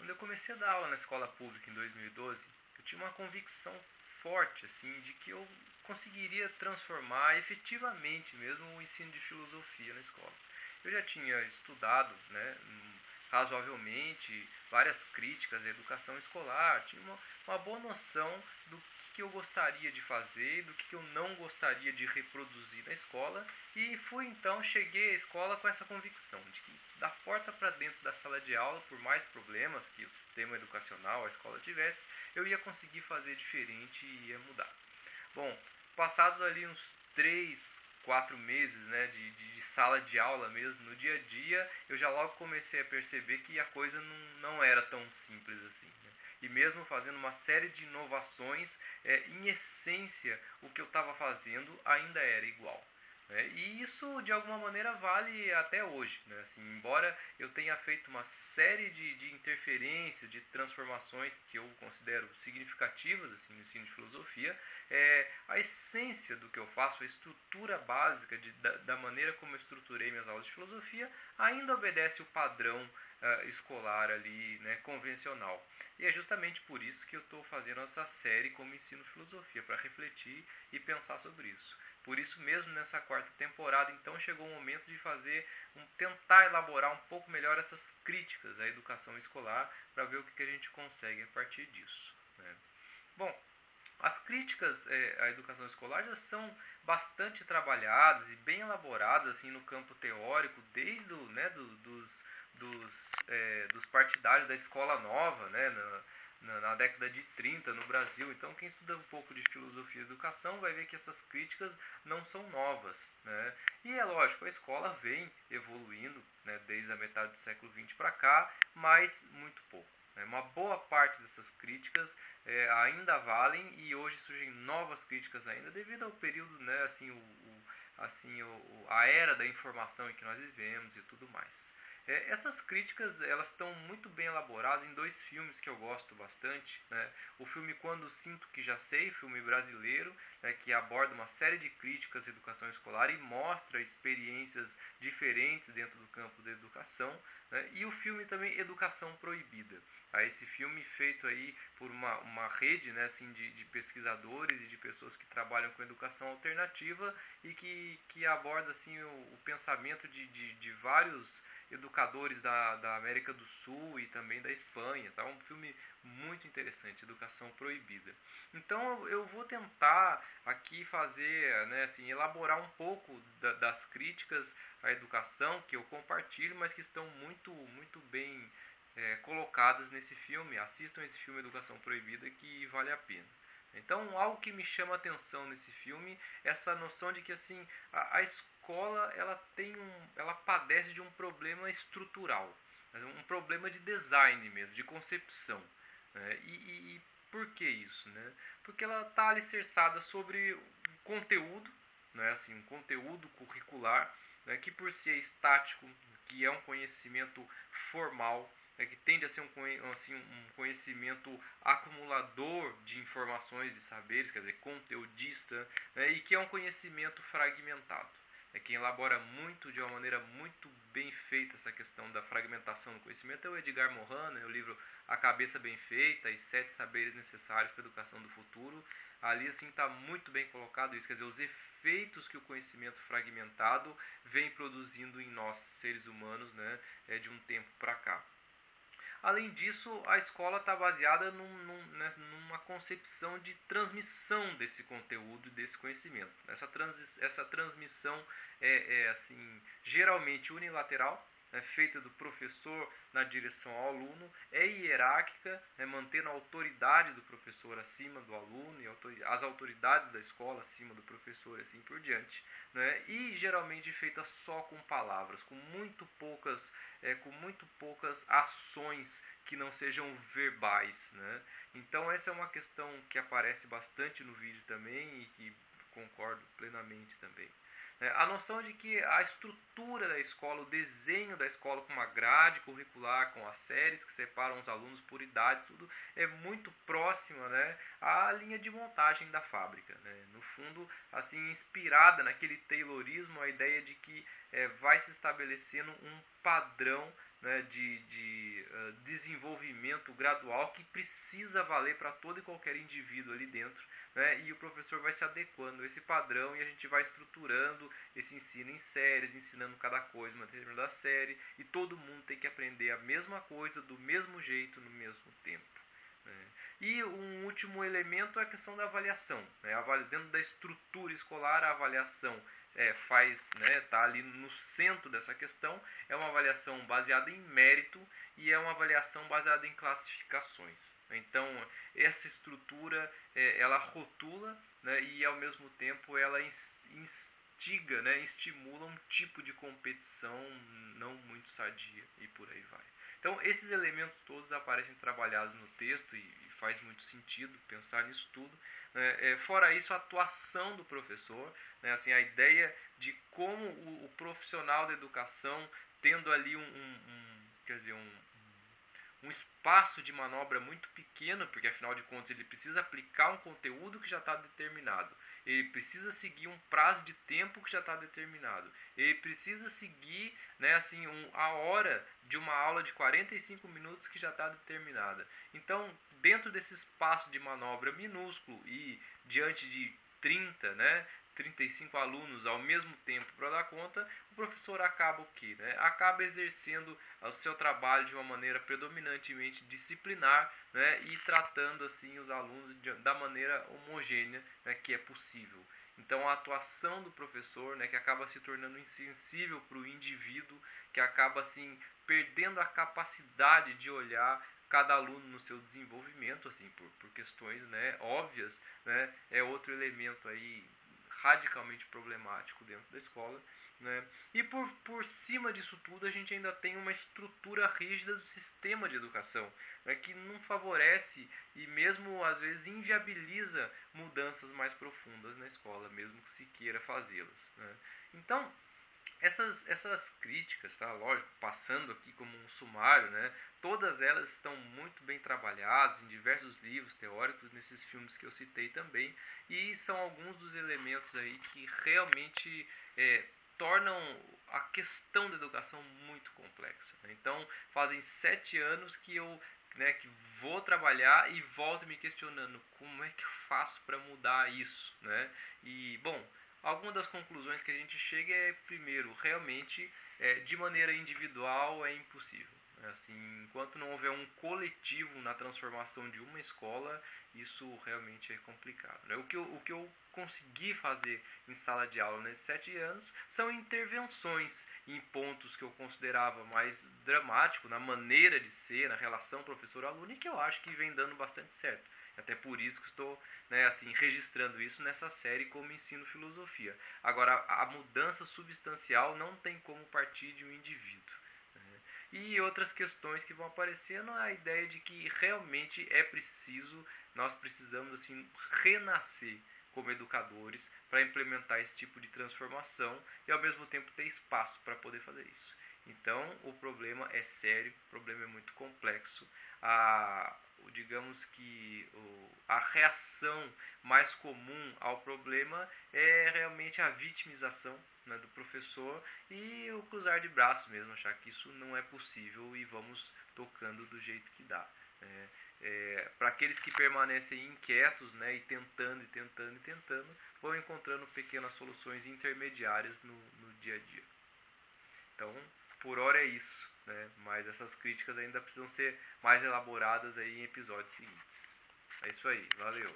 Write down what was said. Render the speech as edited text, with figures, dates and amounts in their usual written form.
quando eu comecei a dar aula na escola pública em 2012, eu tinha uma convicção forte assim de que eu conseguiria transformar efetivamente mesmo o ensino de filosofia na escola. Eu já tinha estudado, né, razoavelmente várias críticas à educação escolar, tinha uma boa noção do que eu gostaria de fazer, do que eu não gostaria de reproduzir na escola, e cheguei à escola com essa convicção de que da porta para dentro da sala de aula, por mais problemas que o sistema educacional, a escola tivesse, eu ia conseguir fazer diferente e ia mudar. Bom, passados ali uns 3, 4 meses, né, de sala de aula mesmo, no dia a dia, eu já logo comecei a perceber que a coisa não era tão simples assim, né? E mesmo fazendo uma série de inovações, em essência, o que eu estava fazendo ainda era igual. E isso, de alguma maneira, vale até hoje, né? Assim, embora eu tenha feito uma série de interferências, de transformações que eu considero significativas assim, no ensino de filosofia, a essência do que eu faço, a estrutura básica da maneira como eu estruturei minhas aulas de filosofia, ainda obedece o padrão escolar ali, né, convencional. E é justamente por isso que eu estou fazendo essa série como ensino filosofia, para refletir e pensar sobre isso. Por isso mesmo, nessa quarta temporada, então, chegou o momento de tentar elaborar um pouco melhor essas críticas à educação escolar, para ver o que a gente consegue a partir disso, né? Bom, as críticas à educação escolar já são bastante trabalhadas e bem elaboradas assim, no campo teórico, desde dos partidários da escola nova, né, na década de 30 no Brasil. Então, quem estuda um pouco de filosofia e educação vai ver que essas críticas não são novas, né? E é lógico, a escola vem evoluindo, né, desde a metade do século XX para cá, mas muito pouco, né? Uma boa parte dessas críticas ainda valem, e hoje surgem novas críticas ainda devido ao período, né, a era da informação em que nós vivemos e tudo mais. Essas críticas elas estão muito bem elaboradas em dois filmes que eu gosto bastante, né? O filme Quando Sinto Que Já Sei, filme brasileiro, né, que aborda uma série de críticas à educação escolar e mostra experiências diferentes dentro do campo da educação, né? E o filme também Educação Proibida. Esse filme feito aí por uma rede, né, assim, de pesquisadores e de pessoas que trabalham com educação alternativa e que aborda assim, o pensamento de vários educadores da América do Sul e também da Espanha. Tá? Um filme muito interessante, Educação Proibida. Então eu vou tentar aqui fazer, né, assim, elaborar um pouco das críticas à educação que eu compartilho, mas que estão muito bem colocadas nesse filme. Assistam esse filme Educação Proibida, que vale a pena. Então, algo que me chama a atenção nesse filme é essa noção de que assim, a escola ela padece de um problema estrutural, um problema de design mesmo, de concepção. Né? E por que isso? Né? Porque ela está alicerçada sobre um conteúdo, né? Assim, um conteúdo curricular, né? Que por ser estático, que é um conhecimento formal, que tende a ser um conhecimento acumulador de informações, de saberes, quer dizer, conteudista, né, e que é um conhecimento fragmentado. Quem elabora de uma maneira muito bem feita essa questão da fragmentação do conhecimento é o Edgar Morin, né, o livro A Cabeça Bem Feita e 7 Saberes Necessários para a Educação do Futuro. Ali assim está muito bem colocado isso, quer dizer, os efeitos que o conhecimento fragmentado vem produzindo em nós, seres humanos, né, de um tempo para cá. Além disso, a escola está baseada numa concepção de transmissão desse conteúdo e desse conhecimento. Essa transmissão assim, geralmente unilateral, feita do professor na direção ao aluno, é hierárquica, mantendo a autoridade do professor acima do aluno e as autoridades da escola acima do professor, assim por diante, né? E geralmente feita só com palavras, com muito poucas ações que não sejam verbais, né? Então essa é uma questão que aparece bastante no vídeo também e que concordo plenamente também. A noção de que a estrutura da escola, o desenho da escola com uma grade curricular, com as séries que separam os alunos por idade, tudo é muito próxima, né, à linha de montagem da fábrica, né? No fundo, assim, inspirada naquele taylorismo, a ideia de que vai se estabelecendo um padrão né, de desenvolvimento gradual que precisa valer para todo e qualquer indivíduo ali dentro, né, e o professor vai se adequando a esse padrão e a gente vai estruturando esse ensino em séries, ensinando cada coisa uma determinada série, e todo mundo tem que aprender a mesma coisa do mesmo jeito no mesmo tempo. E um último elemento é a questão da avaliação. Dentro da estrutura escolar, a avaliação está ali no centro dessa questão. É uma avaliação baseada em mérito e é uma avaliação baseada em classificações. Então, essa estrutura, ela rotula, né, e ao mesmo tempo ela instiga, né, estimula um tipo de competição não muito sadia e por aí vai. Então, esses elementos todos aparecem trabalhados no texto e faz muito sentido pensar nisso tudo. Fora isso, a atuação do professor, né, assim, a ideia de como o profissional da educação, tendo ali um espaço de manobra muito pequeno, porque afinal de contas ele precisa aplicar um conteúdo que já está determinado, ele precisa seguir um prazo de tempo que já está determinado, ele precisa seguir, né, assim, a hora de uma aula de 45 minutos que já está determinada. Então, dentro desse espaço de manobra minúsculo e diante de 35 alunos ao mesmo tempo para dar conta, o professor acaba o quê? Acaba exercendo o seu trabalho de uma maneira predominantemente disciplinar, né, e tratando assim os alunos da maneira homogênea, né, que é possível. Então a atuação do professor, né, que acaba se tornando insensível para o indivíduo, que acaba assim perdendo a capacidade de olhar cada aluno no seu desenvolvimento, assim, por questões, né, óbvias, né, é outro elemento aí radicalmente problemático dentro da escola, né? E por cima disso tudo a gente ainda tem uma estrutura rígida do sistema de educação, né, que não favorece e mesmo às vezes inviabiliza mudanças mais profundas na escola, mesmo que se queira fazê-las, né? Então, essas críticas, tá? Lógico, passando aqui como um sumário, né? Todas elas estão muito bem trabalhadas em diversos livros teóricos, nesses filmes que eu citei também, e são alguns dos elementos aí que realmente tornam a questão da educação muito complexa, né? Então, fazem 7 anos que eu, né, que vou trabalhar e volto me questionando como é que eu faço para mudar isso, né? E, bom, alguma das conclusões que a gente chega é, primeiro, realmente, de maneira individual é impossível. Assim, enquanto não houver um coletivo na transformação de uma escola, isso realmente é complicado, né? O que eu consegui fazer em sala de aula nesses 7 anos são intervenções em pontos que eu considerava mais dramático, na maneira de ser, na relação professor-aluno, e que eu acho que vem dando bastante certo. Até por isso que estou, né, assim, registrando isso nessa série como ensino filosofia. Agora, a mudança substancial não tem como partir de um indivíduo. E outras questões que vão aparecendo, a ideia de que realmente é preciso, nós precisamos assim renascer como educadores para implementar esse tipo de transformação e ao mesmo tempo ter espaço para poder fazer isso. Então o problema é sério, o problema é muito complexo. Digamos que a reação mais comum ao problema é realmente a vitimização, né, do professor e o cruzar de braços mesmo, achar que isso não é possível e vamos tocando do jeito que dá. Para aqueles que permanecem inquietos, né, e tentando, vão encontrando pequenas soluções intermediárias no dia a dia. Então, por hora é isso, né? Mas essas críticas ainda precisam ser mais elaboradas aí em episódios seguintes. É isso aí, valeu!